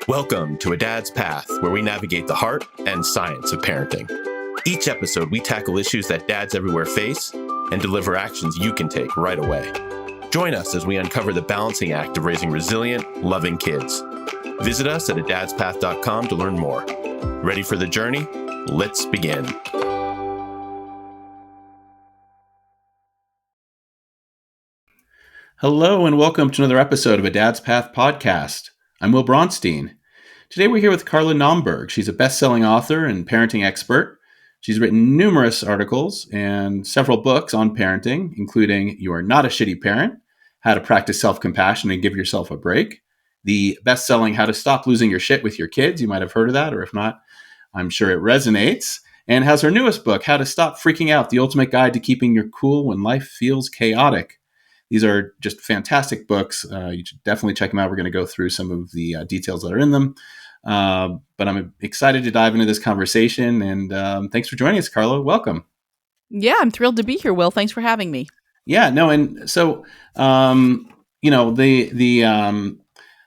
Welcome to A Dad's Path, where we navigate the heart and science of parenting. Each episode, we tackle issues that dads everywhere face and deliver actions you can take right away. Join us as we uncover the balancing act of raising resilient, loving kids. Visit us at adadspath.com to learn more. Ready for the journey? Let's begin. Hello and welcome to another episode of A Dad's Path podcast. I'm Will Braunstein. Today we're here with Carla Naumburg. She's a best-selling author and parenting expert. She's written numerous articles and several books on parenting, including You're Not a Shitty Parent, How to Practice Self-Compassion and Give Yourself a Break, the best-selling How to Stop Losing Your Shit with Your Kids. You might have heard of that, or if not, I'm sure it resonates. And has her newest book, How to Stop Freaking Out, the Ultimate Guide to Keeping Your Cool When Life Feels Chaotic. These are just fantastic books. You should definitely check them out. We're going to go through some of the details that are in them. But I'm excited to dive into this conversation. And thanks for joining us, Carla. Welcome. Yeah, I'm thrilled to be here, Will. Thanks for having me. Yeah, no. And so, the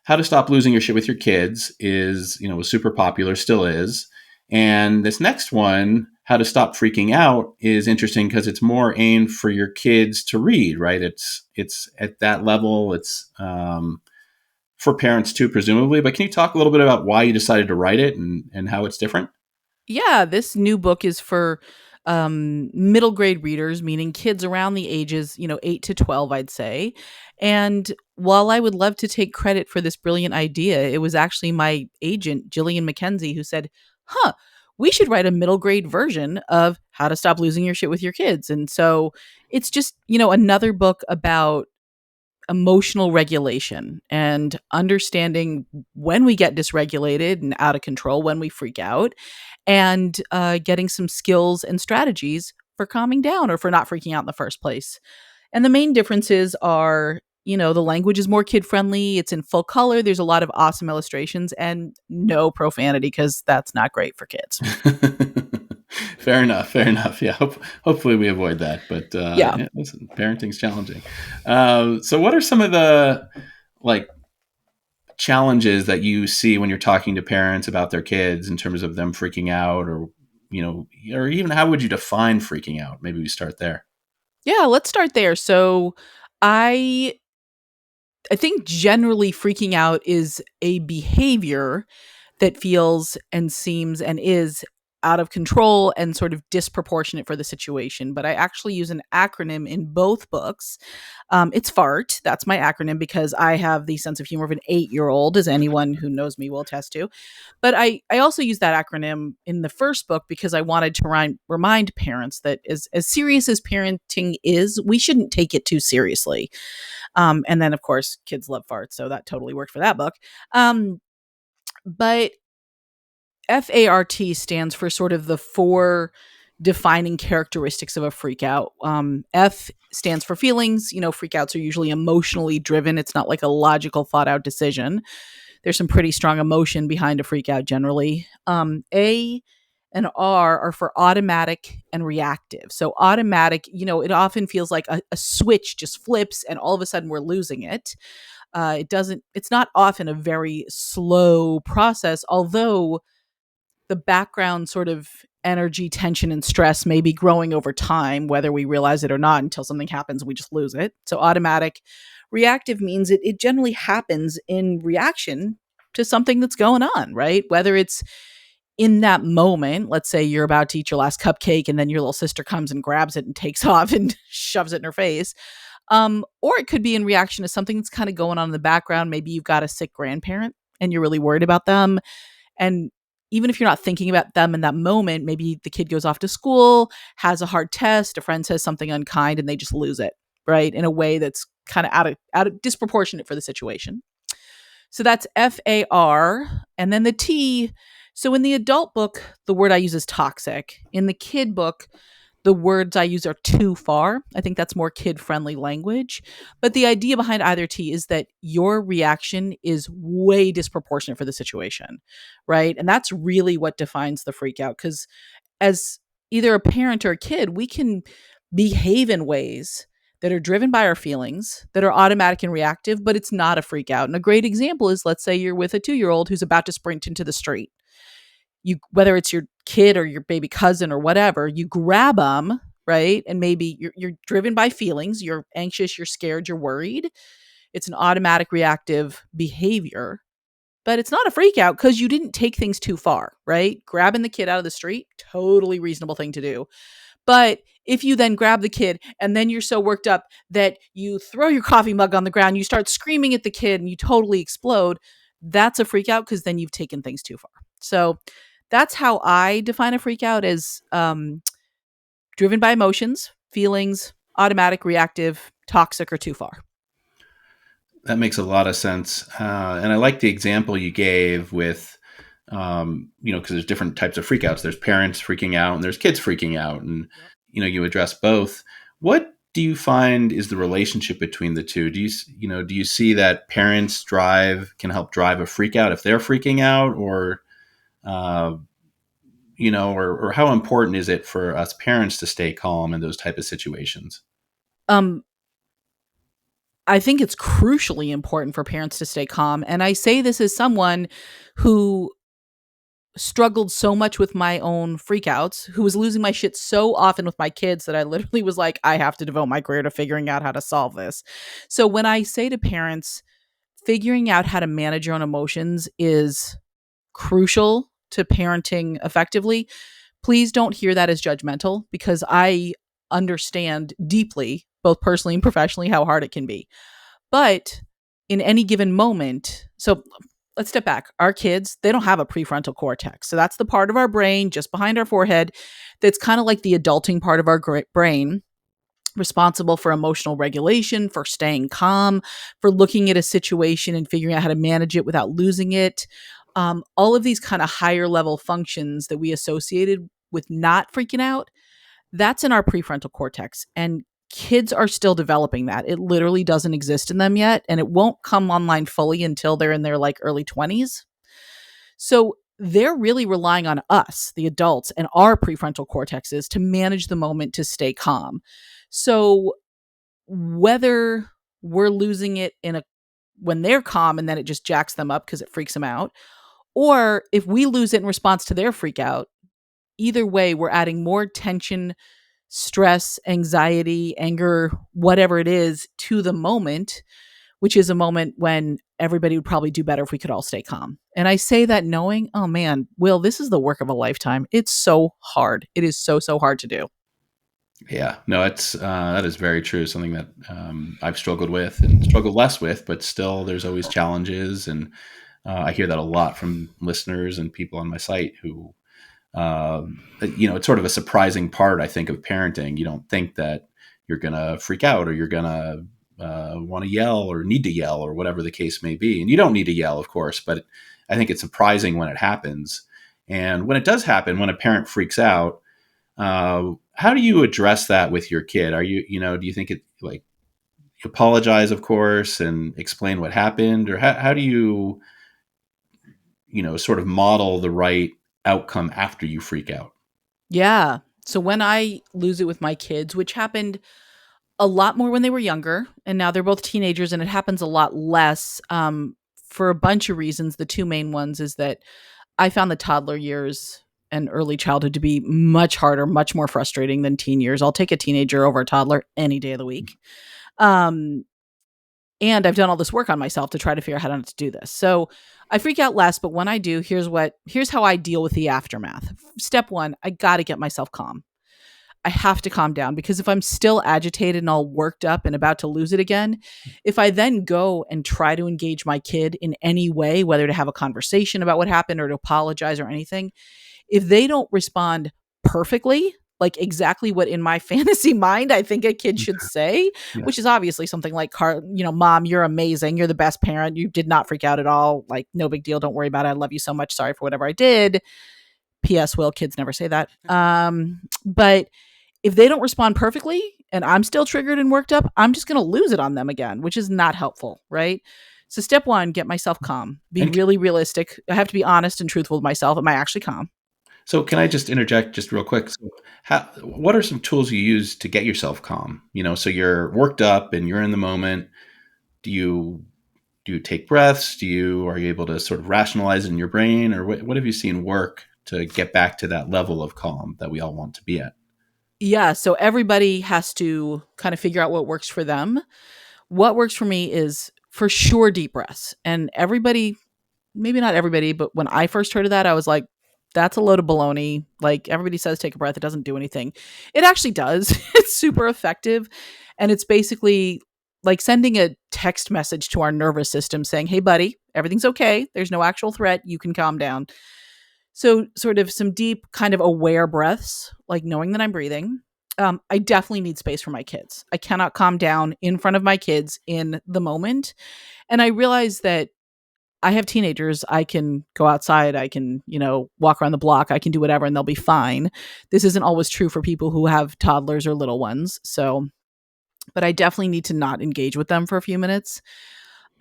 How to Stop Losing Your Shit with Your Kids is, was super popular, still is. And this next one, How to Stop Freaking Out, is interesting because it's more aimed for your kids to read, right? It's at that level. It's for parents too, presumably. But can you talk a little bit about why you decided to write it and how it's different? Yeah, this new book is for middle grade readers, meaning kids around the ages, 8 to 12, I'd say. And while I would love to take credit for this brilliant idea, it was actually my agent, Jillian McKenzie, who said, we should write a middle grade version of How to Stop Losing Your Shit with Your Kids. And so it's just, another book about emotional regulation and understanding when we get dysregulated and out of control, when we freak out, and getting some skills and strategies for calming down or for not freaking out in the first place. And the main differences are, the language is more kid friendly. It's in full color. There's a lot of awesome illustrations and no profanity because that's not great for kids. Fair enough. Yeah. Hopefully we avoid that. But listen, parenting's challenging. So what are some of the challenges that you see when you're talking to parents about their kids in terms of them freaking out, or even how would you define freaking out? Maybe we start there. Yeah, let's start there. So I think generally freaking out is a behavior that feels and seems and is out of control and sort of disproportionate for the situation. But I actually use an acronym in both books. It's F.A.R.T. That's my acronym because I have the sense of humor of an 8-year-old, as anyone who knows me will attest to. But I also use that acronym in the first book because I wanted to remind parents that as serious as parenting is, we shouldn't take it too seriously. And then, of course, kids love farts, so that totally worked for that book. But F.A.R.T. stands for sort of the 4 defining characteristics of a freak out. F stands for feelings. Freakouts are usually emotionally driven. It's not like a logical, thought out decision. There's some pretty strong emotion behind a freak out generally. A and R are for automatic and reactive. So automatic, it often feels like a switch just flips and all of a sudden we're losing it. It's not often a very slow process, although the background sort of energy, tension, and stress may be growing over time, whether we realize it or not, until something happens and we just lose it. So automatic. Reactive means it generally happens in reaction to something that's going on, right? Whether it's in that moment, let's say you're about to eat your last cupcake and then your little sister comes and grabs it and takes off and shoves it in her face. Or it could be in reaction to something that's kind of going on in the background. Maybe you've got a sick grandparent and you're really worried about them. And even if you're not thinking about them in that moment, maybe the kid goes off to school, has a hard test, a friend says something unkind, and they just lose it, right? In a way that's kind of out of disproportionate for the situation. So that's F.A.R. And then the T. So in the adult book, the word I use is toxic. In the kid book, the words I use are too far. I think that's more kid-friendly language. But the idea behind either T is that your reaction is way disproportionate for the situation, right? And that's really what defines the freak out. Because as either a parent or a kid, we can behave in ways that are driven by our feelings, that are automatic and reactive, but it's not a freak out. And a great example is, let's say you're with a 2-year-old who's about to sprint into the street. You, whether it's your kid or your baby cousin or whatever, you grab them, right? And maybe you're driven by feelings. You're anxious, you're scared, you're worried. It's an automatic reactive behavior, but it's not a freak out because you didn't take things too far, right? Grabbing the kid out of the street, totally reasonable thing to do. But if you then grab the kid and then you're so worked up that you throw your coffee mug on the ground, you start screaming at the kid and you totally explode, that's a freak out because then you've taken things too far. So that's how I define a freak out, as driven by emotions, feelings, automatic, reactive, toxic, or too far. That makes a lot of sense. And I like the example you gave with, because there's different types of freakouts. There's parents freaking out and there's kids freaking out. And, you address both. What do you find is the relationship between the two? Do you see that parents can help drive a freak out if they're freaking out, or, or how important is it for us parents to stay calm in those type of situations? I think it's crucially important for parents to stay calm. And I say this as someone who struggled so much with my own freakouts, who was losing my shit so often with my kids that I literally was like, I have to devote my career to figuring out how to solve this. So when I say to parents, figuring out how to manage your own emotions is crucial to parenting effectively, please don't hear that as judgmental, because I understand deeply, both personally and professionally, how hard it can be. But in any given moment, so let's step back. Our kids, they don't have a prefrontal cortex. So that's the part of our brain just behind our forehead that's kind of like the adulting part of our brain, responsible for emotional regulation, for staying calm, for looking at a situation and figuring out how to manage it without losing it. All of these kind of higher level functions that we associated with not freaking out, that's in our prefrontal cortex. And kids are still developing that. It literally doesn't exist in them yet, and it won't come online fully until they're in their early 20s. So they're really relying on us, the adults, and our prefrontal cortexes to manage the moment, to stay calm. So whether we're losing it when they're calm and then it just jacks them up because it freaks them out, or if we lose it in response to their freak out, either way, we're adding more tension, stress, anxiety, anger, whatever it is, to the moment, which is a moment when everybody would probably do better if we could all stay calm. And I say that knowing, oh man, Will, this is the work of a lifetime. It's so hard. It is so, so hard to do. Yeah, no, that is very true. Something that I've struggled with and struggled less with, but still there's always challenges. And I hear that a lot from listeners and people on my site who, it's sort of a surprising part, I think, of parenting. You don't think that you're going to freak out or you're going to want to yell or need to yell or whatever the case may be. And you don't need to yell, of course, but I think it's surprising when it happens. And when it does happen, when a parent freaks out, how do you address that with your kid? Do you think it you apologize, of course, and explain what happened? Or how do you, sort of model the right outcome after you freak out? Yeah. So when I lose it with my kids, which happened a lot more when they were younger, and now they're both teenagers, and it happens a lot less for a bunch of reasons. The two main ones is that I found the toddler years and early childhood to be much harder, much more frustrating than teen years. I'll take a teenager over a toddler any day of the week. And I've done all this work on myself to try to figure out how not to do this. So I freak out less, but when I do, here's how I deal with the aftermath. Step one, I got to get myself calm. I have to calm down, because if I'm still agitated and all worked up and about to lose it again, if I then go and try to engage my kid in any way, whether to have a conversation about what happened or to apologize or anything, if they don't respond perfectly, like exactly what in my fantasy mind I think a kid should say, Yes. which is obviously something like, Mom, you're amazing. You're the best parent. You did not freak out at all. Like, no big deal. Don't worry about it. I love you so much. Sorry for whatever I did. P.S. Will, kids never say that. But if they don't respond perfectly and I'm still triggered and worked up, I'm just going to lose it on them again, which is not helpful, right? So step one, get myself calm. Be really realistic. I have to be honest and truthful with myself. Am I actually calm? So can I just interject just real quick? So what are some tools you use to get yourself calm? So you're worked up and you're in the moment. Do you take breaths? Are you able to sort of rationalize it in your brain, or what have you seen work to get back to that level of calm that we all want to be at? Yeah, so everybody has to kind of figure out what works for them. What works for me is for sure deep breaths. And everybody, maybe not everybody, but when I first heard of that, I was like, that's a load of baloney. Like everybody says, take a breath. It doesn't do anything. It actually does. It's super effective. And it's basically like sending a text message to our nervous system saying, hey, buddy, everything's okay. There's no actual threat. You can calm down. So, sort of some deep, kind of aware breaths, like knowing that I'm breathing. I definitely need space for my kids. I cannot calm down in front of my kids in the moment. And I realize that I have teenagers. I can go outside. I can, walk around the block. I can do whatever and they'll be fine. This isn't always true for people who have toddlers or little ones. So, but I definitely need to not engage with them for a few minutes.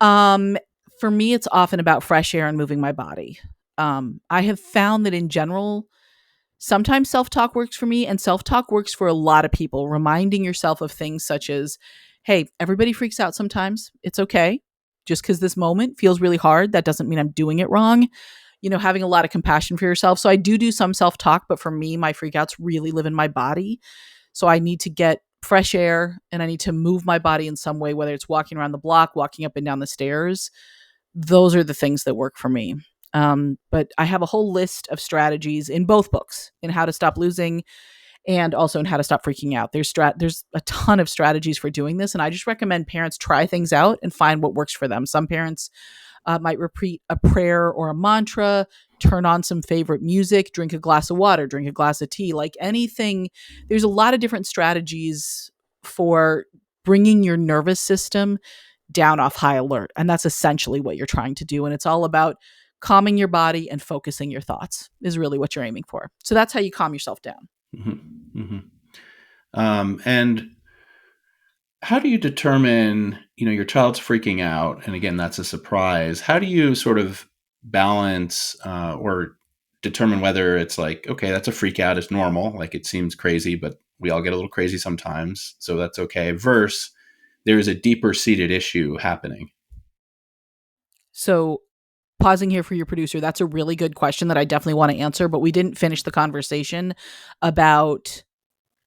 Um, for me, it's often about fresh air and moving my body. I have found that in general, sometimes self talk works for me, and self talk works for a lot of people. Reminding yourself of things such as, hey, everybody freaks out sometimes. It's okay. Just because this moment feels really hard, that doesn't mean I'm doing it wrong. Having a lot of compassion for yourself. So I do some self talk, but for me, my freakouts really live in my body. So I need to get fresh air and I need to move my body in some way, whether it's walking around the block, walking up and down the stairs. Those are the things that work for me. But I have a whole list of strategies in both books in how to stop losing and also in how to stop freaking out. There's a ton of strategies for doing this. And I just recommend parents try things out and find what works for them. Some parents might repeat a prayer or a mantra, turn on some favorite music, drink a glass of water, drink a glass of tea, like anything. There's a lot of different strategies for bringing your nervous system down off high alert. And that's essentially what you're trying to do. And it's all about calming your body and focusing your thoughts is really what you're aiming for. So that's how you calm yourself down. Mm-hmm. Mm-hmm. And how do you determine, your child's freaking out, and again, that's a surprise. How do you sort of balance or determine whether it's like, okay, that's a freak out, it's normal, like it seems crazy, but we all get a little crazy sometimes, so that's okay, versus there is a deeper seated issue happening? So pausing here for your producer, that's a really good question that I definitely want to answer, but we didn't finish the conversation about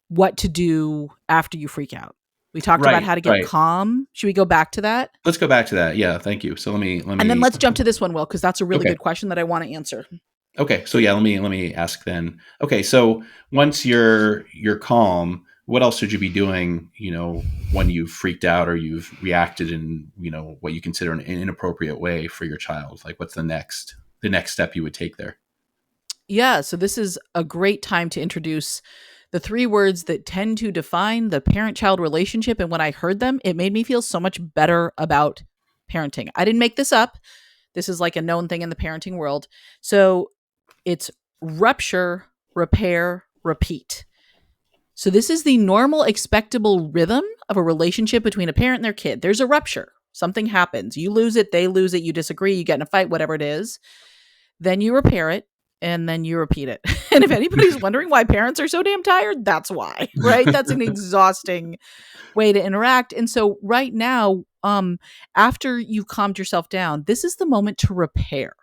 what to do after you freak out. We talked about Right, how to get right. calm. Should we go back to that? Let's go back to that. Yeah, thank you. So let And then me. let's jump to this one, Will, because that's a really Okay. good question that I want to answer. Okay. So yeah, let me ask then. Okay. So once you're calm, what else should you be doing? When you've freaked out or you've reacted in what you consider an inappropriate way for your child. Like, what's the next step you would take there? Yeah, so this is a great time to introduce the three words that tend to define the parent-child relationship. And when I heard them, it made me feel so much better about parenting. I didn't make this up. This is like a known thing in the parenting world. So it's rupture, repair, repeat. So this is the normal, expectable rhythm of a relationship between a parent and their kid. There's a rupture. Something happens. You lose it, they lose it, you disagree, you get in a fight, whatever it is. Then you repair it, and then you repeat it. And if anybody's wondering why parents are so damn tired, that's why, right? That's an exhausting way to interact. And so right now, after you've calmed yourself down, this is the moment to repair.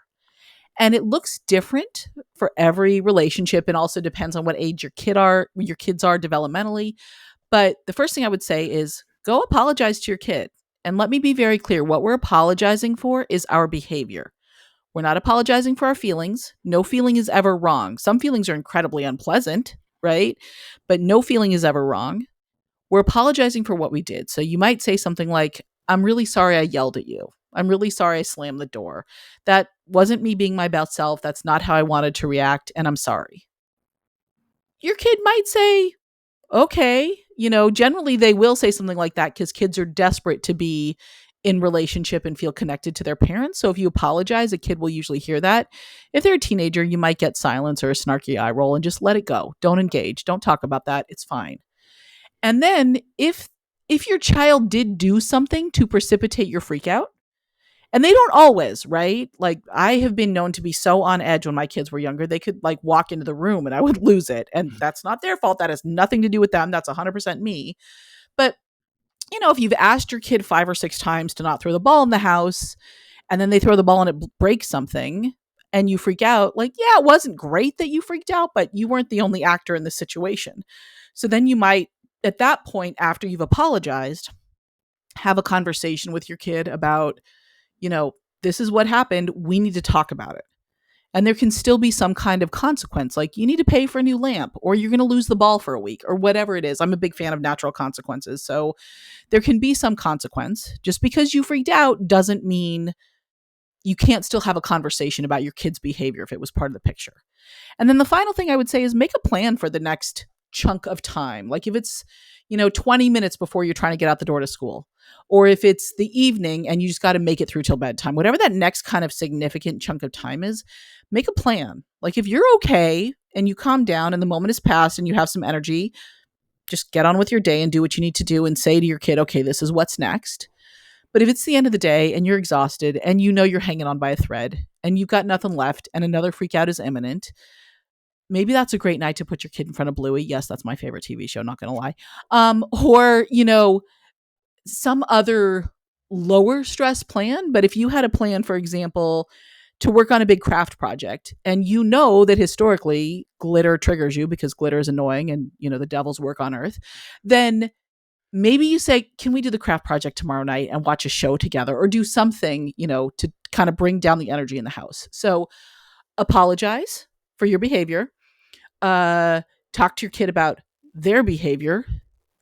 And it looks different for every relationship and also depends on what age your kids are developmentally. But the first thing I would say is go apologize to your kid. And let me be very clear, what we're apologizing for is our behavior. We're not apologizing for our feelings. No feeling is ever wrong. Some feelings are incredibly unpleasant, right? But no feeling is ever wrong. We're apologizing for what we did. So you might say something like, I'm really sorry I yelled at you. I'm really sorry I slammed the door. That wasn't me being my best self. That's not how I wanted to react, and I'm sorry. Your kid might say, okay. Generally they will say something like that because kids are desperate to be in relationship and feel connected to their parents. So if you apologize, a kid will usually hear that. If they're a teenager, you might get silence or a snarky eye roll and just let it go. Don't engage. Don't talk about that. It's fine. And then if your child did do something to precipitate your freak out, And they don't always, right? Like, I have been known to be so on edge when my kids were younger. They could like walk into the room and I would lose it. And that's not their fault. That has nothing to do with them. That's 100% me. But, if you've asked your kid 5 or 6 times to not throw the ball in the house, and then they throw the ball and it breaks something and you freak out, like, yeah, it wasn't great that you freaked out, but you weren't the only actor in the situation. So then you might, at that point, after you've apologized, have a conversation with your kid about, this is what happened. We need to talk about it. And there can still be some kind of consequence, like you need to pay for a new lamp, or you're going to lose the ball for a week, or whatever it is. I'm a big fan of natural consequences. So there can be some consequence. Just because you freaked out doesn't mean you can't still have a conversation about your kid's behavior if it was part of the picture. And then the final thing I would say is make a plan for the next chunk of time. Like if it's, 20 minutes before you're trying to get out the door to school, or if it's the evening and you just got to make it through till bedtime, whatever that next kind of significant chunk of time is, make a plan. Like if you're okay and you calm down and the moment has passed and you have some energy, just get on with your day and do what you need to do and say to your kid, okay, this is what's next. But if it's the end of the day and you're exhausted and you're hanging on by a thread and you've got nothing left and another freak out is imminent, maybe that's a great night to put your kid in front of Bluey. Yes, that's my favorite TV show, not going to lie. Or, some other lower stress plan. But if you had a plan, for example, to work on a big craft project and that historically glitter triggers you because glitter is annoying and, the devil's work on earth, then maybe you say, can we do the craft project tomorrow night and watch a show together or do something, to kind of bring down the energy in the house. So apologize for your behavior, talk to your kid about their behavior,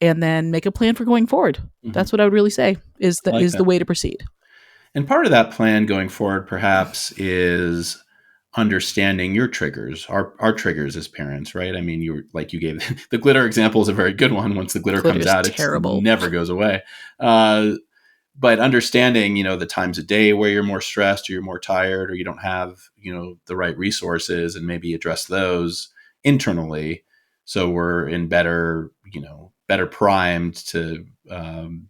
and then make a plan for going forward. Mm-hmm. That's what I would really say is the way to proceed. And part of that plan going forward perhaps is understanding your triggers, our triggers as parents, right? I mean, you gave the glitter example is a very good one. Once the glitter comes out, it never goes away. But understanding, the times of day where you're more stressed or you're more tired or you don't have, the right resources, and maybe address those internally. So we're in better primed to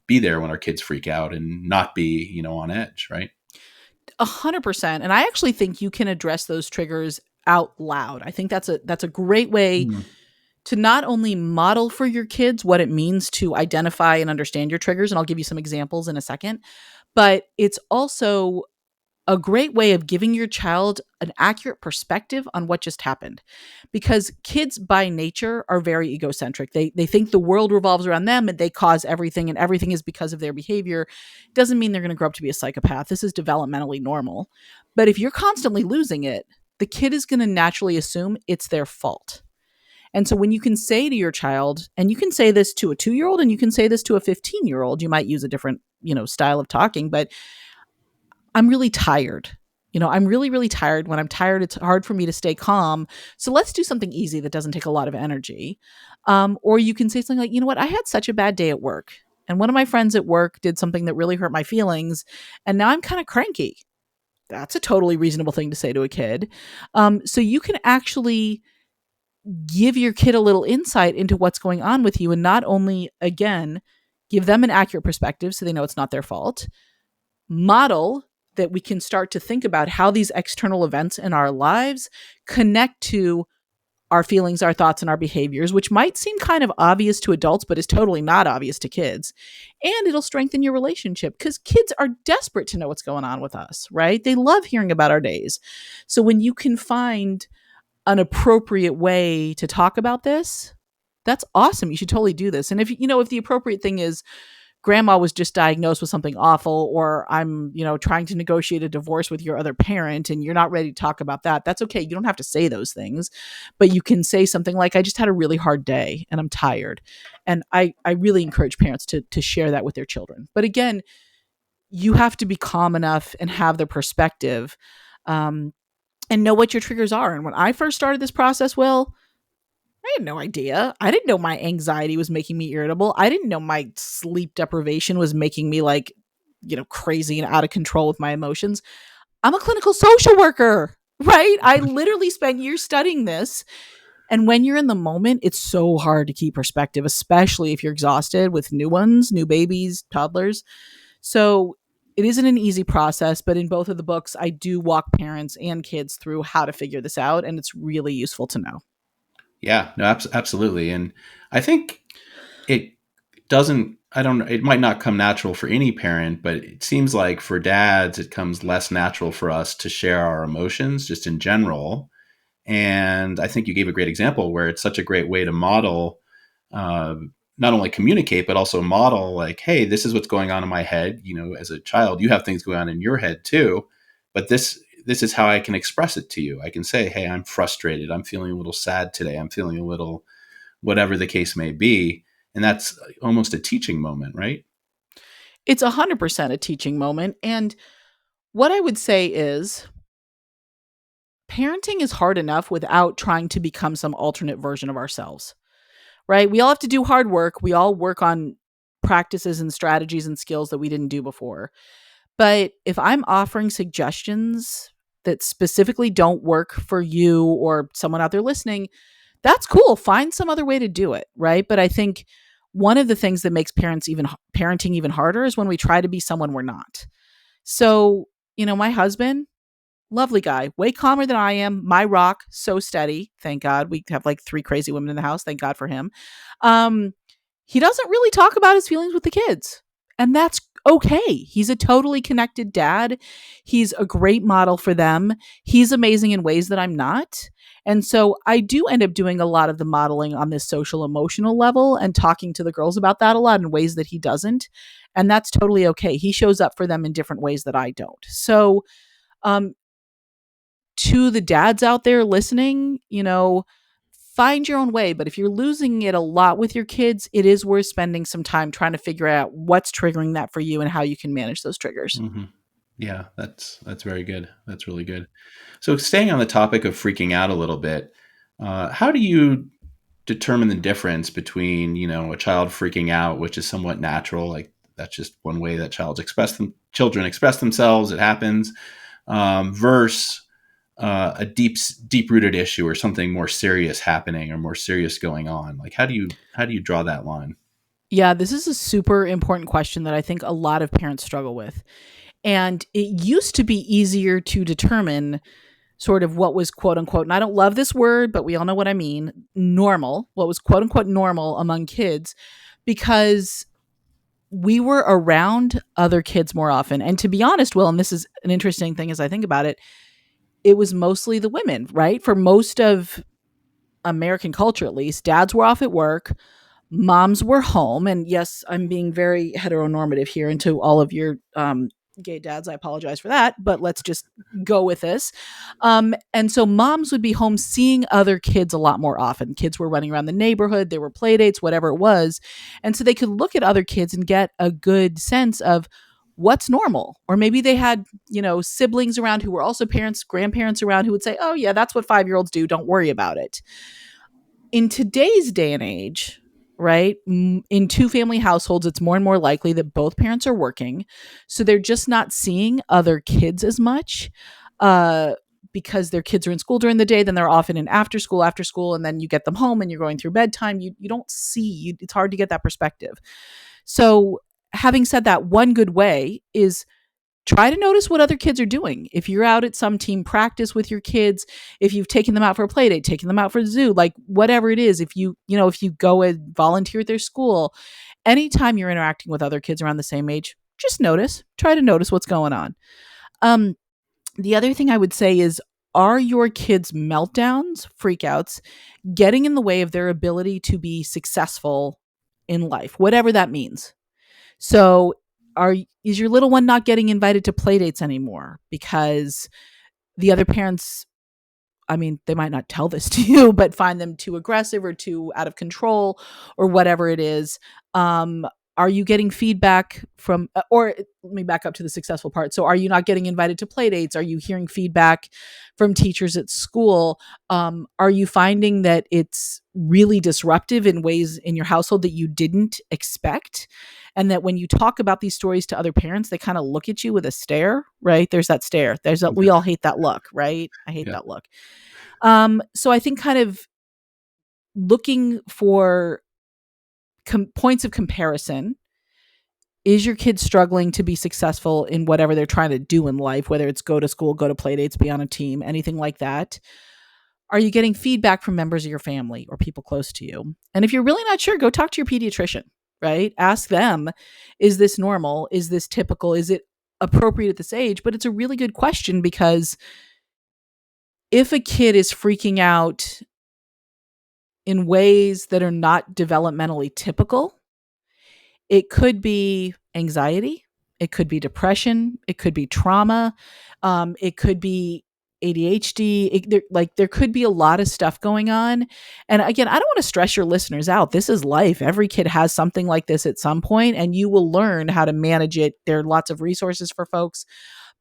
be there when our kids freak out and not be, on edge, right? 100%. And I actually think you can address those triggers out loud. I think that's a great way to not only model for your kids what it means to identify and understand your triggers, and I'll give you some examples in a second, but it's also a great way of giving your child an accurate perspective on what just happened. Because kids by nature are very egocentric. They think the world revolves around them and they cause everything and everything is because of their behavior. Doesn't mean they're going to grow up to be a psychopath. This is developmentally normal. But if you're constantly losing it, the kid is going to naturally assume it's their fault. And so when you can say to your child, and you can say this to a 2-year-old and you can say this to a 15-year-old, you might use a different, style of talking, but I'm really tired. I'm really, really tired. When I'm tired, it's hard for me to stay calm. So let's do something easy that doesn't take a lot of energy. Or you can say something like, you know what? I had such a bad day at work. And one of my friends at work did something that really hurt my feelings. And now I'm kind of cranky. That's a totally reasonable thing to say to a kid. So you can actually give your kid a little insight into what's going on with you. And not only, again, give them an accurate perspective so they know it's not their fault. Model that we can start to think about how these external events in our lives connect to our feelings, our thoughts, and our behaviors, which might seem kind of obvious to adults, but is totally not obvious to kids. And it'll strengthen your relationship because kids are desperate to know what's going on with us, right? They love hearing about our days. So when you can find an appropriate way to talk about this, that's awesome. You should totally do this. And if the appropriate thing is, grandma was just diagnosed with something awful, or I'm, trying to negotiate a divorce with your other parent and you're not ready to talk about that. That's okay. You don't have to say those things, but you can say something like, I just had a really hard day and I'm tired. And I really encourage parents to share that with their children. But again, you have to be calm enough and have the perspective, and know what your triggers are. And when I first started this process, I had no idea. I didn't know my anxiety was making me irritable. I didn't know my sleep deprivation was making me crazy and out of control with my emotions. I'm a clinical social worker, right? I literally spent years studying this. And when you're in the moment, it's so hard to keep perspective, especially if you're exhausted with new ones, new babies, toddlers. So it isn't an easy process, but in both of the books, I do walk parents and kids through how to figure this out, and it's really useful to know. Yeah, no, absolutely. And I think it doesn't, I don't know, it might not come natural for any parent, but it seems like for dads, it comes less natural for us to share our emotions just in general. And I think you gave a great example where it's such a great way to model, uh, not only communicate, but also model like, hey, this is what's going on in my head. You know, as a child, you have things going on in your head too, but this is how I can express it to you. I can say, hey, I'm frustrated. I'm feeling a little sad today. I'm feeling a little, whatever the case may be. And that's almost a teaching moment, right? It's 100% a teaching moment. And what I would say is parenting is hard enough without trying to become some alternate version of ourselves, right? We all have to do hard work. We all work on practices and strategies and skills that we didn't do before. But if I'm offering suggestions that specifically don't work for you or someone out there listening, that's cool. Find some other way to do it, right? But I think one of the things that makes parenting even harder is when we try to be someone we're not. So, my husband, lovely guy, way calmer than I am. My rock, so steady. Thank God. We have like 3 crazy women in the house. Thank God for him. Um, he doesn't really talk about his feelings with the kids. And that's okay. He's a totally connected dad. He's a great model for them. He's amazing in ways that I'm not. And so I do end up doing a lot of the modeling on this social emotional level and talking to the girls about that a lot in ways that he doesn't. And that's totally okay. He shows up for them in different ways that I don't. So, um, to the dads out there listening, find your own way. But if you're losing it a lot with your kids, it is worth spending some time trying to figure out what's triggering that for you and how you can manage those triggers. Mm-hmm. Yeah, that's very good. That's really good. So staying on the topic of freaking out a little bit, how do you determine the difference between, a child freaking out, which is somewhat natural, like that's just one way that children express themselves, it happens, versus a deep rooted issue or something more serious happening or more serious going on? Like how do you draw that line? Yeah, this is a super important question that I think a lot of parents struggle with. And it used to be easier to determine sort of what was quote unquote, and I don't love this word, but we all know what I mean, normal, what was quote unquote normal among kids, because we were around other kids more often. And to be honest, Will, and this is an interesting thing as I think about it, it was mostly the women, right? For most of American culture, at least, dads were off at work, moms were home. And yes, I'm being very heteronormative here, and to all of your gay dads, I apologize for that, but let's just go with this. And so moms would be home seeing other kids a lot more often. Kids were running around the neighborhood, there were play dates, whatever it was. And so they could look at other kids and get a good sense of what's normal. Or maybe they had, siblings around who were also parents, grandparents around who would say, oh, yeah, that's what 5-year-olds do. Don't worry about it. In today's day and age, right, in 2-family households, it's more and more likely that both parents are working. So they're just not seeing other kids as much because their kids are in school during the day. Then they're often in after school, and then you get them home and you're going through bedtime. You don't see, it's hard to get that perspective. So having said that, one good way is try to notice what other kids are doing. If you're out at some team practice with your kids, if you've taken them out for a play date, taken them out for the zoo, like whatever it is, if you go and volunteer at their school, anytime you're interacting with other kids around the same age, just try to notice what's going on. The other thing I would say is, are your kids' meltdowns, freakouts, getting in the way of their ability to be successful in life, whatever that means? So is your little one not getting invited to play dates anymore because the other parents, I mean, they might not tell this to you, but find them too aggressive or too out of control or whatever it is? Are you getting feedback from, or let me back up to the successful part. So are you not getting invited to play dates? Are you hearing feedback from teachers at school? Are you finding that it's really disruptive in ways in your household that you didn't expect? And that when you talk about these stories to other parents, they kind of look at you with a stare, right? There's that stare. We all hate that look, right? I hate that look. So I think kind of looking for points of comparison Is your kid struggling to be successful in whatever they're trying to do in life, whether it's go to school, go to play dates, be on a team, anything like that? Are you getting feedback from members of your family or people close to you? And if you're really not sure, go talk to your pediatrician, right? Ask them, is this normal? Is this typical? Is it appropriate at this age? But it's a really good question, because if a kid is freaking out in ways that are not developmentally typical, it could be anxiety, it could be depression, it could be trauma, it could be ADHD. There could be a lot of stuff going on. And again, I don't want to stress your listeners out. This is life. Every kid has something like this at some point, and you will learn how to manage it. There are lots of resources for folks,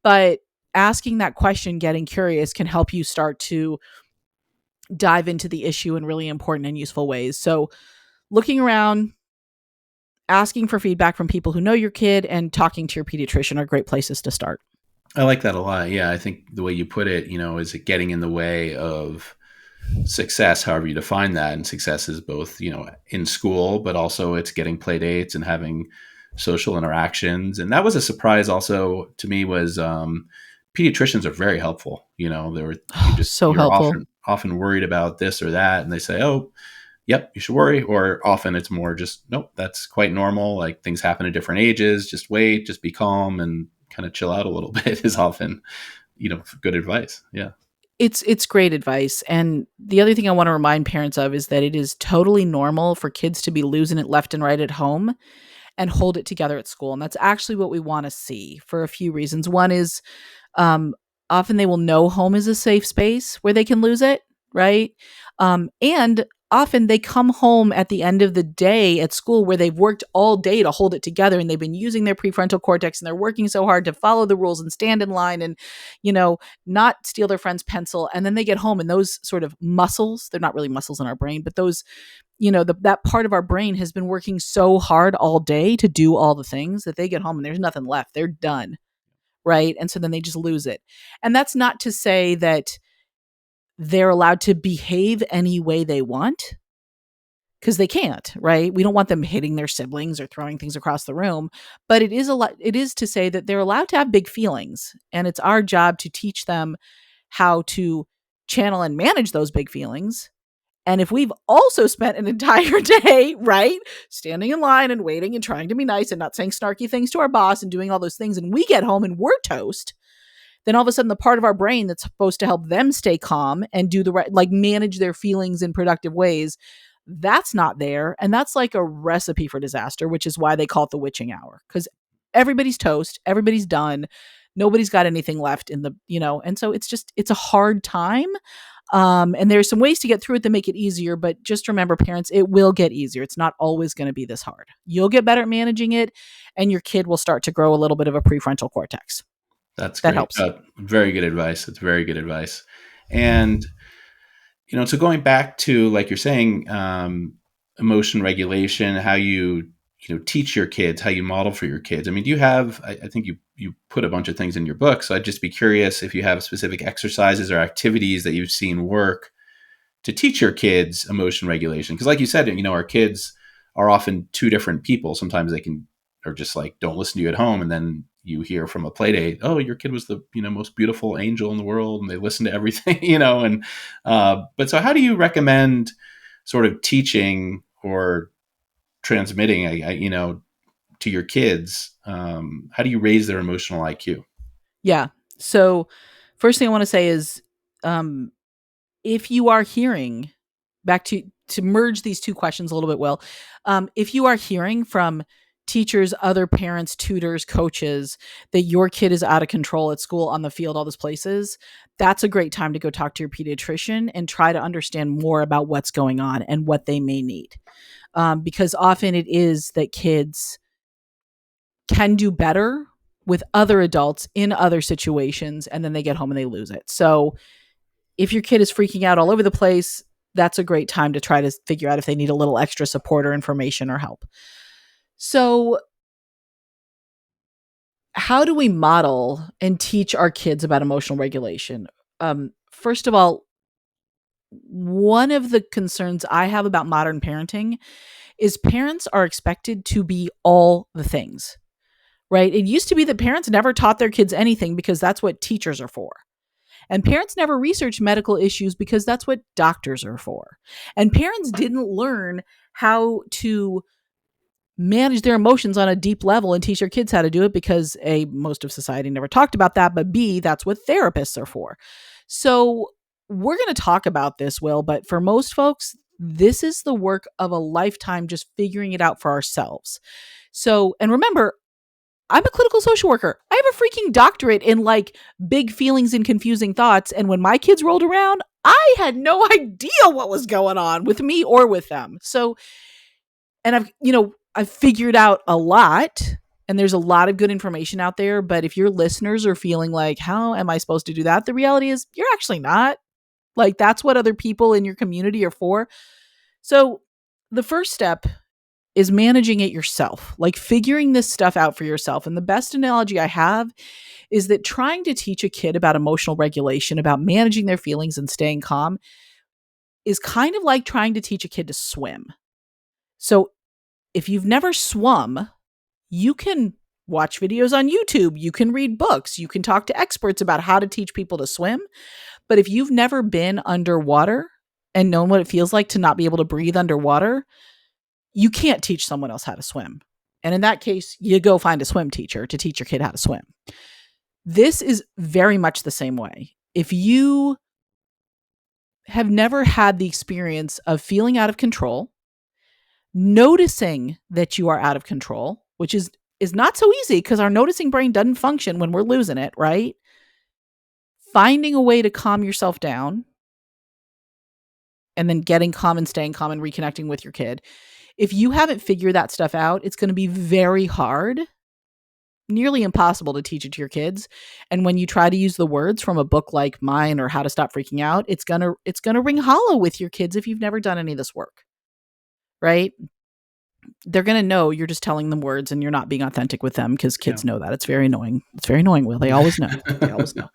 but asking that question, getting curious, can help you start to dive into the issue in really important and useful ways. So looking around, asking for feedback from people who know your kid, and talking to your pediatrician are great places to start. I like that a lot. Yeah, I think the way you put it, is it getting in the way of success, however you define that. And success is both, in school, but also it's getting play dates and having social interactions. And that was a surprise also to me, was pediatricians are very helpful. So you're helpful. often worried about this or that. And they say, oh, yep, you should worry. Or often it's more just, nope, that's quite normal. Like, things happen at different ages. Just wait, just be calm and kind of chill out a little bit is often, good advice. Yeah. It's great advice. And the other thing I want to remind parents of is that it is totally normal for kids to be losing it left and right at home and hold it together at school. And that's actually what we want to see, for a few reasons. One is, often they will know home is a safe space where they can lose it, right? And often they come home at the end of the day at school where they've worked all day to hold it together, and they've been using their prefrontal cortex, and they're working so hard to follow the rules and stand in line and, not steal their friend's pencil. And then they get home, and those sort of muscles, they're not really muscles in our brain, but those, that part of our brain has been working so hard all day to do all the things, that they get home and there's nothing left. They're done. Right. And so then they just lose it. And that's not to say that they're allowed to behave any way they want, because they can't, right? We don't want them hitting their siblings or throwing things across the room, but it is to say that they're allowed to have big feelings, and it's our job to teach them how to channel and manage those big feelings. And if we've also spent an entire day, right, standing in line and waiting and trying to be nice and not saying snarky things to our boss and doing all those things, and we get home and we're toast, then all of a sudden the part of our brain that's supposed to help them stay calm and do the right, like manage their feelings in productive ways, that's not there. And that's like a recipe for disaster, which is why they call it the witching hour, because everybody's toast, everybody's done, nobody's got anything left in the, and so it's a hard time. And there's some ways to get through it that make it easier, but just remember, parents, it will get easier. It's not always going to be this hard. You'll get better at managing it, and your kid will start to grow a little bit of a prefrontal cortex. That's That great. helps. Very good advice. It's very good advice. And, so going back to, like you're saying, emotion regulation, how you, teach your kids, how you model for your kids. I mean, do you have, I think you put a bunch of things in your book. So I'd just be curious if you have specific exercises or activities that you've seen work to teach your kids emotion regulation. Because like you said, our kids are often two different people. Sometimes they are just like, don't listen to you at home. And then you hear from a play date, oh, your kid was the, most beautiful angel in the world, and they listen to everything, but so how do you recommend sort of teaching or transmitting, to your kids? How do you raise their emotional IQ? Yeah. So first thing I want to say is, if you are hearing, back to merge these two questions a little bit, Will, if you are hearing from teachers, other parents, tutors, coaches, that your kid is out of control at school, on the field, all those places, that's a great time to go talk to your pediatrician and try to understand more about what's going on and what they may need. Because often it is that kids can do better with other adults in other situations, and then they get home and they lose it. So if your kid is freaking out all over the place, that's a great time to try to figure out if they need a little extra support or information or help. So how do we model and teach our kids about emotional regulation? First of all, one of the concerns I have about modern parenting is parents are expected to be all the things. right? It used to be that parents never taught their kids anything because that's what teachers are for. And parents never researched medical issues because that's what doctors are for. And parents didn't learn how to manage their emotions on a deep level and teach their kids how to do it because A, most of society never talked about that, but B, that's what therapists are for. So we're going to talk about this, Will, but for most folks, this is the work of a lifetime just figuring it out for ourselves. So, and remember, I'm a clinical social worker. I have a freaking doctorate in like big feelings and confusing thoughts. And when my kids rolled around, I had no idea what was going on with me or with them. So, and I've figured out a lot, and there's a lot of good information out there. But if your listeners are feeling like, how am I supposed to do that? The reality is you're actually not. Like, that's what other people in your community are for. So the first step is managing it yourself, like figuring this stuff out for yourself. And the best analogy I have is that trying to teach a kid about emotional regulation, about managing their feelings and staying calm, is kind of like trying to teach a kid to swim. So if you've never swum, you can watch videos on YouTube, you can read books, you can talk to experts about how to teach people to swim. But if you've never been underwater and known what it feels like to not be able to breathe underwater, you can't teach someone else how to swim. And in that case, you go find a swim teacher to teach your kid how to swim. This is very much the same way. If you have never had the experience of feeling out of control, noticing that you are out of control, which is not so easy because our noticing brain doesn't function when we're losing it, right? Finding a way to calm yourself down and then getting calm and staying calm and reconnecting with your kid. If you haven't figured that stuff out, it's going to be very hard, nearly impossible to teach it to your kids. And when you try to use the words from a book like mine or How to Stop Freaking Out, it's going to ring hollow with your kids if you've never done any of this work, right? They're going to know you're just telling them words and you're not being authentic with them because kids know that. It's very annoying. It's very annoying, Will. They always know. They always know.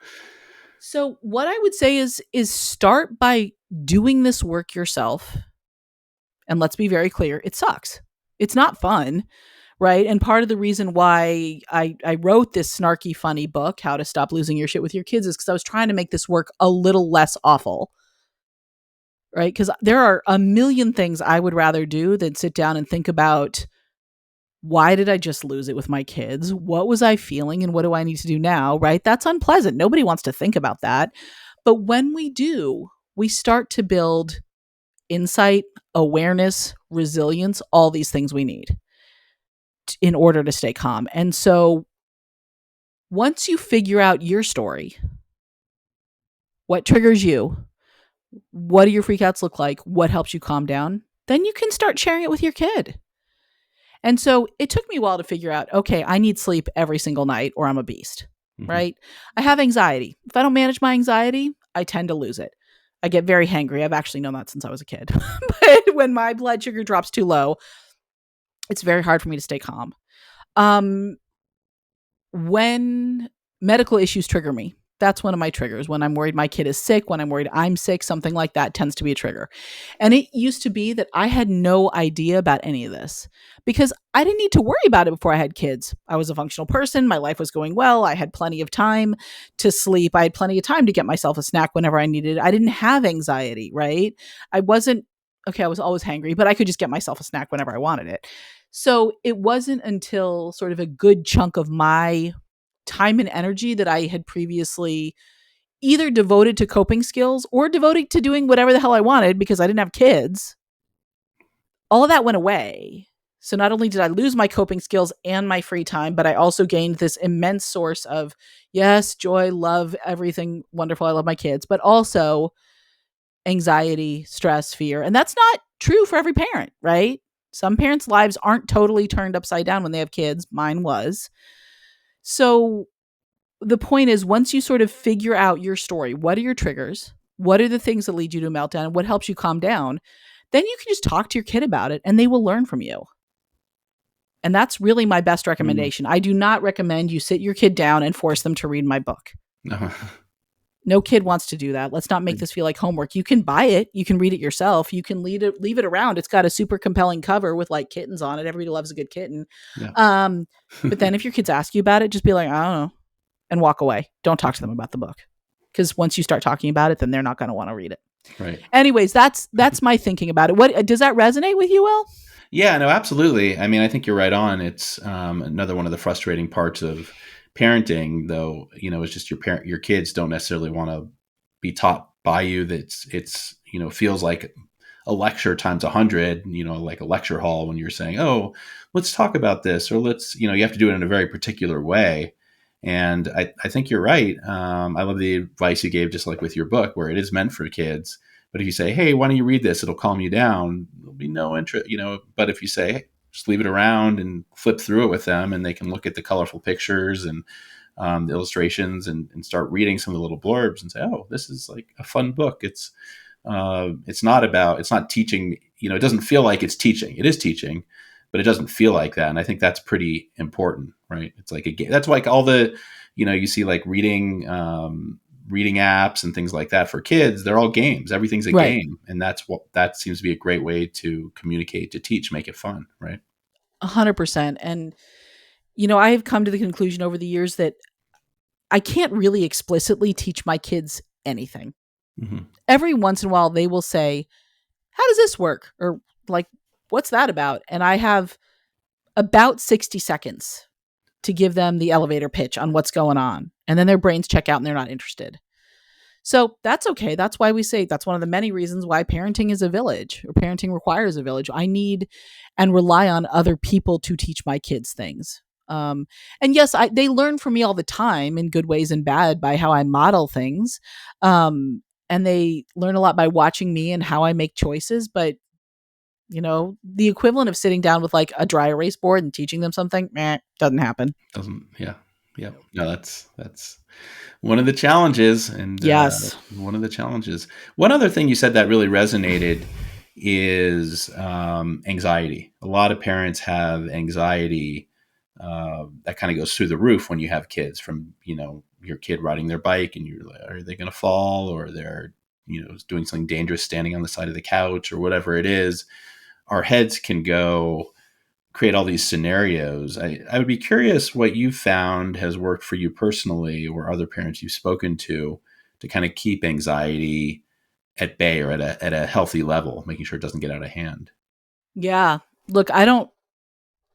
So what I would say is start by doing this work yourself. And let's be very clear, it sucks. It's not fun, right? And part of the reason why I wrote this snarky, funny book, How to Stop Losing Your Shit with Your Kids, is because I was trying to make this work a little less awful, right? Because there are a million things I would rather do than sit down and think about, why did I just lose it with my kids? What was I feeling and what do I need to do now, right? That's unpleasant. Nobody wants to think about that. But when we do, we start to build insight, awareness, resilience, all these things we need in order to stay calm. And so once you figure out your story, what triggers you, what do your freakouts look like, what helps you calm down, then you can start sharing it with your kid. And so it took me a while to figure out, okay, I need sleep every single night or I'm a beast, right? I have anxiety. If I don't manage my anxiety, I tend to lose it. I get very hangry. I've actually known that since I was a kid. But when my blood sugar drops too low, it's very hard for me to stay calm. When medical issues trigger me, that's one of my triggers. When I'm worried my kid is sick, when I'm worried I'm sick, something like that tends to be a trigger. And it used to be that I had no idea about any of this because I didn't need to worry about it before I had kids. I was a functional person. My life was going well. I had plenty of time to sleep. I had plenty of time to get myself a snack whenever I needed it. I didn't have anxiety, right? I was always hangry, but I could just get myself a snack whenever I wanted it. So it wasn't until sort of a good chunk of my time and energy that I had previously either devoted to coping skills or devoted to doing whatever the hell I wanted because I didn't have kids. All of that went away. So not only did I lose my coping skills and my free time, but I also gained this immense source of, yes, joy, love, everything wonderful. I love my kids, but also anxiety, stress, fear. And that's not true for every parent, right? Some parents' lives aren't totally turned upside down when they have kids. Mine was. So the point is, once you sort of figure out your story, what are your triggers? What are the things that lead you to a meltdown? And what helps you calm down? Then you can just talk to your kid about it and they will learn from you. And that's really my best recommendation. I do not recommend you sit your kid down and force them to read my book. No kid wants to do that. Let's not make this feel like homework. You can buy it. You can read it yourself. You can leave it around. It's got a super compelling cover with like kittens on it. Everybody loves a good kitten. Yeah. But then if your kids ask you about it, just be like, I don't know, and walk away. Don't talk to them about the book. Because once you start talking about it, then they're not going to want to read it. Right. Anyways, that's my thinking about it. What does that resonate with you, Will? Yeah, no, absolutely. I mean, I think you're right on. It's another one of the frustrating parts of parenting, though. It's just your kids don't necessarily want to be taught by you. That it's feels like a lecture times 100. Like a lecture hall when you're saying, "Oh, let's talk about this," or let's you have to do it in a very particular way. And I think you're right. I love the advice you gave, just like with your book, where it is meant for kids. But if you say, "Hey, why don't you read this? It'll calm you down," there'll be no interest, But if you say, "Hey, just leave it around and flip through it with them," and they can look at the colorful pictures and the illustrations and start reading some of the little blurbs and say, "Oh, this is like a fun book." It's not teaching. It doesn't feel like it's teaching. It is teaching, but it doesn't feel like that. And I think that's pretty important, right? It's like a game. That's like all the, you see like reading apps and things like that for kids. They're all games. Everything's a game. And that seems to be a great way to communicate, to teach, make it fun. Right. 100%. And, I have come to the conclusion over the years that I can't really explicitly teach my kids anything. Mm-hmm. Every once in a while, they will say, "How does this work?" Or like, "What's that about?" And I have about 60 seconds to give them the elevator pitch on what's going on. And then their brains check out and they're not interested. So that's okay. That's why we say that's one of the many reasons why parenting is a village, or parenting requires a village. I need and rely on other people to teach my kids things. And yes, they learn from me all the time in good ways and bad by how I model things. And they learn a lot by watching me and how I make choices. But, the equivalent of sitting down with like a dry erase board and teaching them something, doesn't happen. Yeah. No, that's one of the challenges. And yes, one of the challenges. One other thing you said that really resonated is anxiety. A lot of parents have anxiety that kind of goes through the roof when you have kids, from, your kid riding their bike and you're like, are they going to fall, or they're, doing something dangerous, standing on the side of the couch or whatever it is. Our heads can create all these scenarios. I would be curious what you found has worked for you personally, or other parents you've spoken to kind of keep anxiety at bay, or at a healthy level, making sure it doesn't get out of hand. Yeah. Look, I don't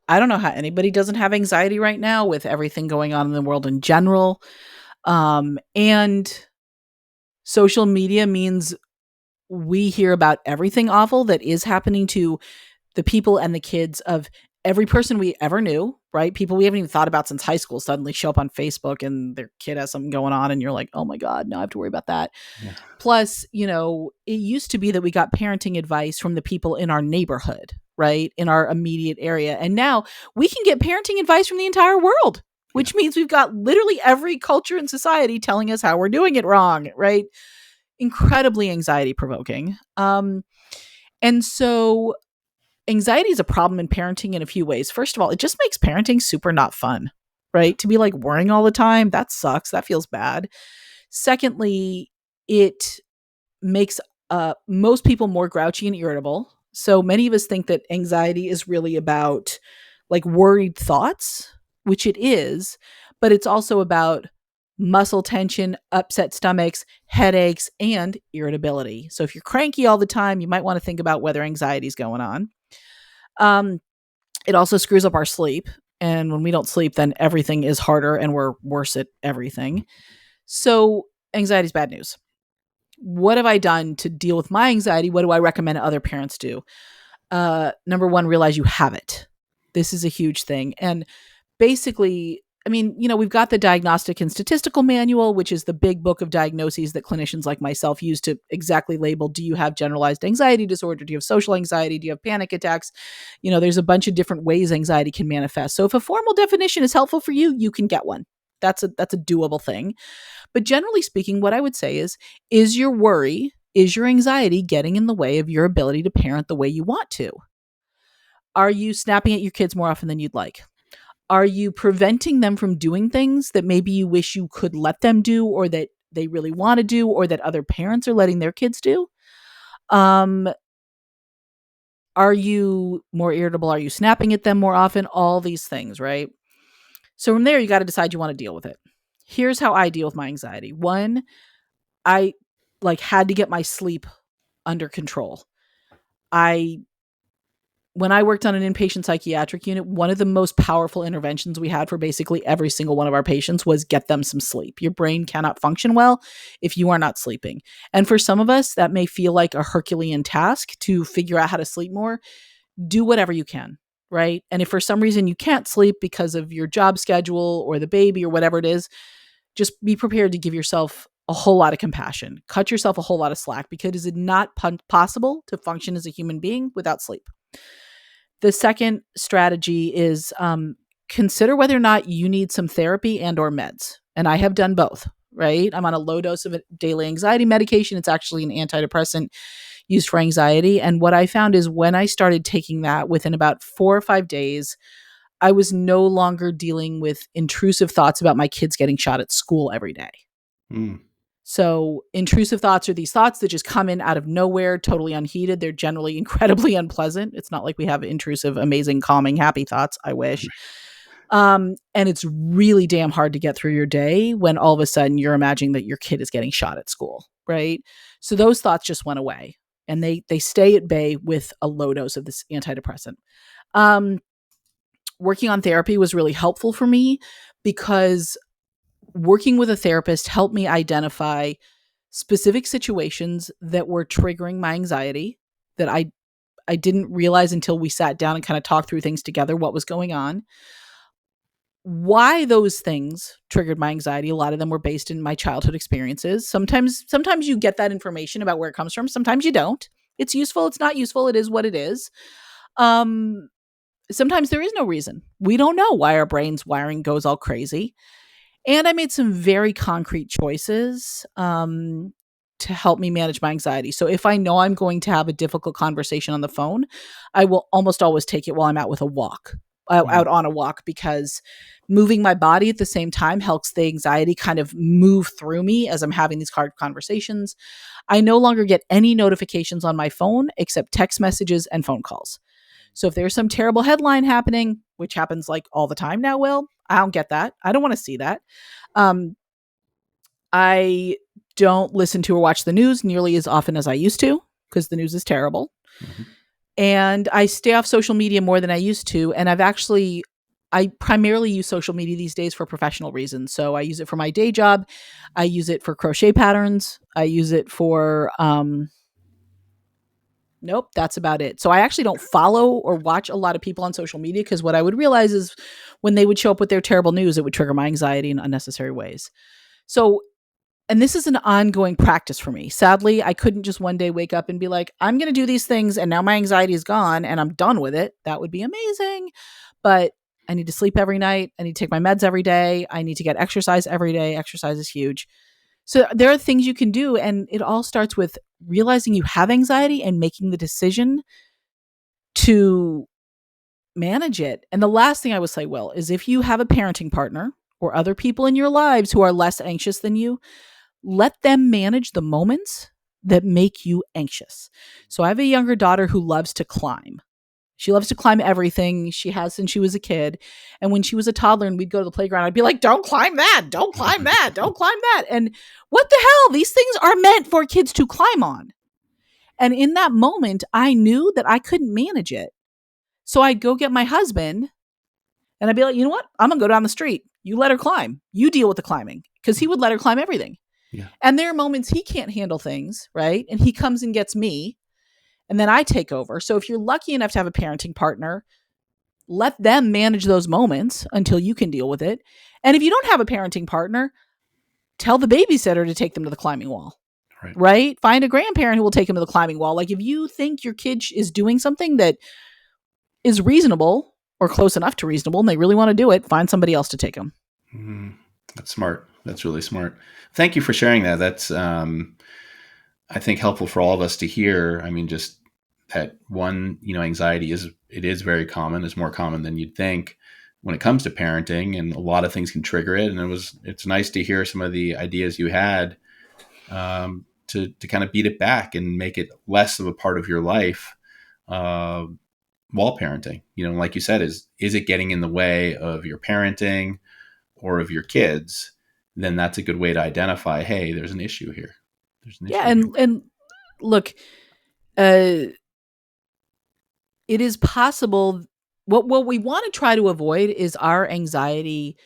know how anybody doesn't have anxiety right now with everything going on in the world in general. And social media means we hear about everything awful that is happening to the people and the kids of every person we ever knew, right? People we haven't even thought about since high school suddenly show up on Facebook and their kid has something going on and you're like, "Oh my God, now I have to worry about that." Yeah. Plus, it used to be that we got parenting advice from the people in our neighborhood, right? In our immediate area. And now we can get parenting advice from the entire world, which means we've got literally every culture in society telling us how we're doing it wrong, right? Incredibly anxiety provoking. And so anxiety is a problem in parenting in a few ways. First of all, it just makes parenting super not fun, right? To be like worrying all the time, that sucks. That feels bad. Secondly, it makes most people more grouchy and irritable. So many of us think that anxiety is really about like worried thoughts, which it is, but it's also about muscle tension, upset stomachs, headaches, and irritability. So if you're cranky all the time, you might want to think about whether anxiety is going on. It also screws up our sleep. And when we don't sleep, then everything is harder and we're worse at everything. So anxiety is bad news. What have I done to deal with my anxiety? What do I recommend other parents do? Number one, realize you have it. This is a huge thing. And basically, I mean, we've got the Diagnostic and Statistical Manual, which is the big book of diagnoses that clinicians like myself use to exactly label, do you have generalized anxiety disorder? Do you have social anxiety? Do you have panic attacks? There's a bunch of different ways anxiety can manifest. So if a formal definition is helpful for you, you can get one. That's a doable thing. But generally speaking, what I would say is your worry, is your anxiety getting in the way of your ability to parent the way you want to? Are you snapping at your kids more often than you'd like? Are you preventing them from doing things that maybe you wish you could let them do, or that they really want to do or that other parents are letting their kids do? Are you more irritable? Are you snapping at them more often? All these things, right? So from there, you got to decide you want to deal with it. Here's how I deal with my anxiety. One, I had to get my sleep under control. When I worked on an inpatient psychiatric unit, one of the most powerful interventions we had for basically every single one of our patients was get them some sleep. Your brain cannot function well if you are not sleeping. And for some of us, that may feel like a Herculean task to figure out how to sleep more. Do whatever you can, right? And if for some reason you can't sleep because of your job schedule or the baby or whatever it is, just be prepared to give yourself a whole lot of compassion. Cut yourself a whole lot of slack because it is not possible to function as a human being without sleep. The second strategy is consider whether or not you need some therapy and or meds. And I have done both, right? I'm on a low dose of daily anxiety medication. It's actually an antidepressant used for anxiety. And what I found is when I started taking that, within about 4 or 5 days, I was no longer dealing with intrusive thoughts about my kids getting shot at school every day. Mm. So intrusive thoughts are these thoughts that just come in out of nowhere, totally unheeded. They're generally incredibly unpleasant. It's not like we have intrusive, amazing, calming, happy thoughts. I wish. And it's really damn hard to get through your day when all of a sudden you're imagining that your kid is getting shot at school, right? So those thoughts just went away, and they stay at bay with a low dose of this antidepressant. Working on therapy was really helpful for me because working with a therapist helped me identify specific situations that were triggering my anxiety that I didn't realize until we sat down and kind of talked through things together, what was going on, why those things triggered my anxiety. A lot of them were based in my childhood experiences. Sometimes you get that information about where it comes from. Sometimes you don't. It's useful. It's not useful. It is what it is. Sometimes there is no reason. We don't know why our brain's wiring goes all crazy. And I made some very concrete choices to help me manage my anxiety. So if I know I'm going to have a difficult conversation on the phone, I will almost always take it while I'm out on a walk, because moving my body at the same time helps the anxiety kind of move through me as I'm having these hard conversations. I no longer get any notifications on my phone except text messages and phone calls. So if there's some terrible headline happening, which happens like all the time now, Will, I don't get that. I don't want to see that. I don't listen to or watch the news nearly as often as I used to because the news is terrible. Mm-hmm. And I stay off social media more than I used to. And I primarily use social media these days for professional reasons. So I use it for my day job. I use it for crochet patterns. I use it for, nope, that's about it. So I actually don't follow or watch a lot of people on social media because what I would realize is when they would show up with their terrible news, it would trigger my anxiety in unnecessary ways. So, and this is an ongoing practice for me. Sadly, I couldn't just one day wake up and be like, I'm going to do these things and now my anxiety is gone and I'm done with it. That would be amazing. But I need to sleep every night. I need to take my meds every day. I need to get exercise every day. Exercise is huge. So there are things you can do. And it all starts with realizing you have anxiety and making the decision to manage it. And the last thing I would say, Will, is if you have a parenting partner or other people in your lives who are less anxious than you, let them manage the moments that make you anxious. So I have a younger daughter who loves to climb. She loves to climb everything. She has since she was a kid. And when she was a toddler and we'd go to the playground, I'd be like, don't climb that. Don't climb that. Don't climb that. And what the hell? These things are meant for kids to climb on. And in that moment, I knew that I couldn't manage it. So I'd go get my husband and I'd be like, you know what? I'm going to go down the street. You let her climb. You deal with the climbing, because he would let her climb everything. Yeah. And there are moments he can't handle things, right? And he comes and gets me, and then I take over. So if you're lucky enough to have a parenting partner, let them manage those moments until you can deal with it. And if you don't have a parenting partner, tell the babysitter to take them to the climbing wall, right? Find a grandparent who will take them to the climbing wall. Like if you think your kid is doing something that is reasonable or close enough to reasonable and they really want to do it, find somebody else to take them. Mm-hmm. That's smart. That's really smart. Thank you for sharing that. That's, I think, helpful for all of us to hear. I mean, just that one, anxiety is very common. It's more common than you'd think. when it comes to parenting, and a lot of things can trigger it. And it's nice to hear some of the ideas you had to kind of beat it back and make it less of a part of your life while parenting. Like you said, is it getting in the way of your parenting or of your kids? Then that's a good way to identify, hey, there's an issue here. And look, it is possible. What we want to try to avoid is our anxiety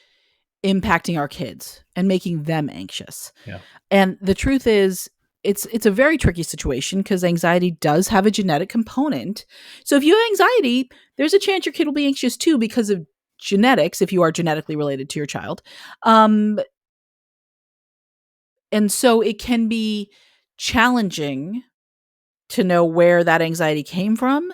impacting our kids and making them anxious. Yeah. And the truth is, it's a very tricky situation because anxiety does have a genetic component. So if you have anxiety, there's a chance your kid will be anxious too because of genetics, if you are genetically related to your child. And so it can be challenging to know where that anxiety came from.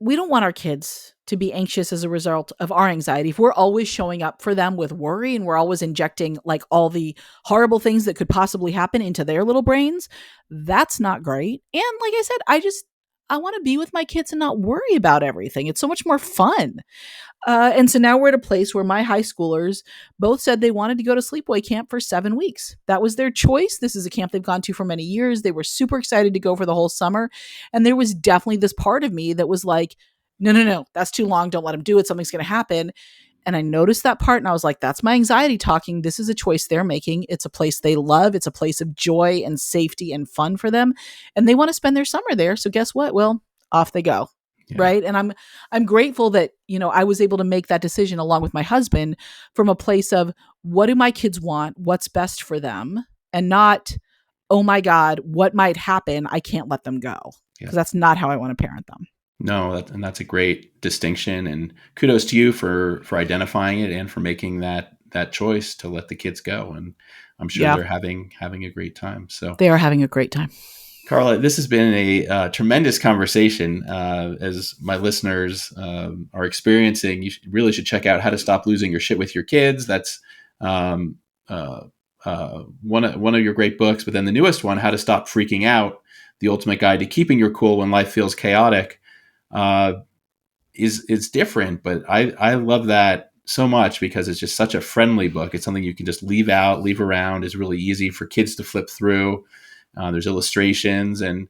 We don't want our kids to be anxious as a result of our anxiety. If we're always showing up for them with worry and we're always injecting like all the horrible things that could possibly happen into their little brains, that's not great. And like I said, I want to be with my kids and not worry about everything. It's so much more fun. And so now we're at a place where my high schoolers both said they wanted to go to sleepaway camp for 7 weeks. That was their choice. This is a camp they've gone to for many years. They were super excited to go for the whole summer. And there was definitely this part of me that was like, no, that's too long. Don't let them do it. Something's going to happen. And I noticed that part and I was like, that's my anxiety talking. This is a choice they're making. It's a place they love. It's a place of joy and safety and fun for them. And they want to spend their summer there. So guess what? Well, off they go. Yeah. Right. And I'm grateful that, I was able to make that decision along with my husband from a place of what do my kids want? What's best for them? And not, oh my God, what might happen? I can't let them go. Because that's not how I want to parent them. No, and that's a great distinction, and kudos to you for identifying it and for making that choice to let the kids go. And I'm sure they're having a great time. So they are having a great time. Carla, this has been a tremendous conversation. As my listeners are experiencing, you really should check out How to Stop Losing Your Shit with Your Kids. That's one of your great books. But then the newest one, How to Stop Freaking Out: The Ultimate Guide to Keeping Your Cool When Life Feels Chaotic, is different. But I love that so much because it's just such a friendly book. It's something you can just leave around. It's really easy for kids to flip through. There's illustrations, and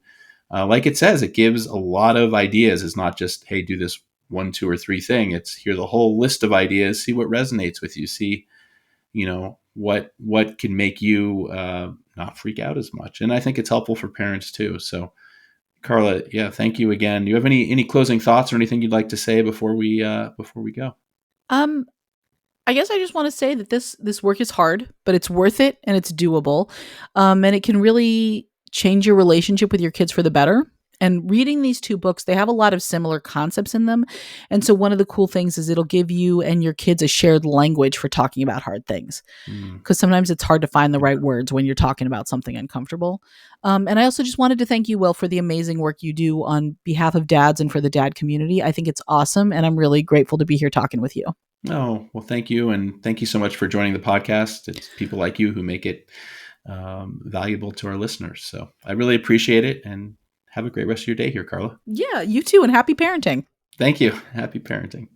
like it says, it gives a lot of ideas. It's not just, hey, do this 1, 2, or 3 thing. It's here's a whole list of ideas. See what resonates with you. See, what can make you not freak out as much. And I think it's helpful for parents too. So, Carla, thank you again. Do you have any closing thoughts or anything you'd like to say before we go? I guess I just want to say that this work is hard, but it's worth it and it's doable. And it can really change your relationship with your kids for the better. And reading these 2 books, they have a lot of similar concepts in them. And so one of the cool things is it'll give you and your kids a shared language for talking about hard things. Because sometimes it's hard to find the right words when you're talking about something uncomfortable. And I also just wanted to thank you, Will, for the amazing work you do on behalf of dads and for the dad community. I think it's awesome. And I'm really grateful to be here talking with you. Oh, well, thank you. And thank you so much for joining the podcast. It's people like you who make it valuable to our listeners. So I really appreciate it, and have a great rest of your day here, Carla. Yeah, you too. And happy parenting. Thank you. Happy parenting.